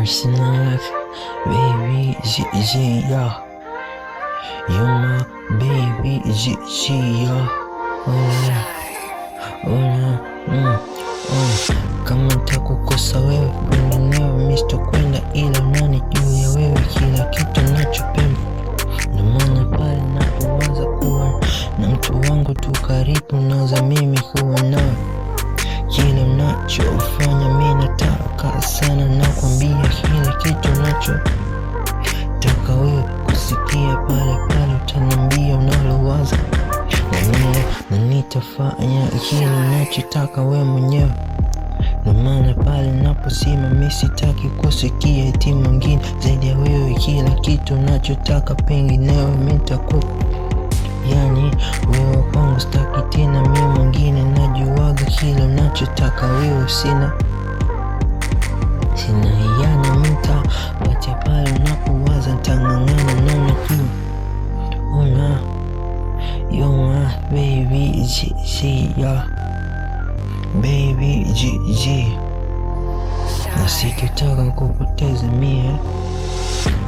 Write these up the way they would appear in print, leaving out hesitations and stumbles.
Snack, baby, yeah. You're my baby, yeah. Kama nitakukosa wewe, wengineo mimi sitokwenda, ila unanijua wewe, kila kitu ninachopenda. Ndio maana pale ninapowaza kuwa na mtu wangu tu karibu, naanza mimi kuwa nawe. Kile unachofanya mimi nataka sana, nakwambia kile kitu unachotaka wewe kusikia, pale utaniambia unalowaza na nitafanya kile unachotaka wewe mwenyewe. Ndio maana pale naposema mimi sitaki kusikia eti mwingine zaidi ya wewe, kila kitu unachotaka penginewe mimi nitakupa. Yani wewe kwangu sitaki tena mimi mwingine, najuaga kila unachotaka wewe, sina yana mita wacha pale unapowaza nitang'ang'ana na unajua. You're my baby, yeah. Baby, na sikutaka kupoteza mie,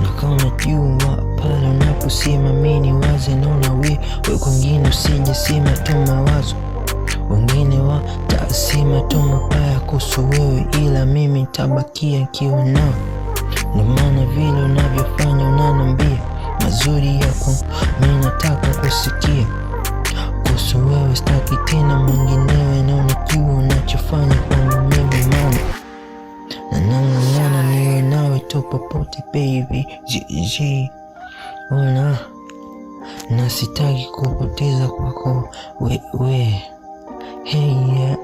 na kama unajua pale unaposema mimi niwaze, naona wewe kwingine usijisema tu mawazo, wengine watasema tu mabaya kuhusu wewe, ila mimi nitabakia nikiwa nao. Ndio maana vile unavyofanya unaniambia mazuri yako mimi nataka kusikia kuhusu wewe, sitaki tena mwinginewe, na unajua unachofanya kwangu mimi mama, na nang'ang'ana niwe nawe tu popote baby, na sitaki kupoteza kwako wewe, hey yeah.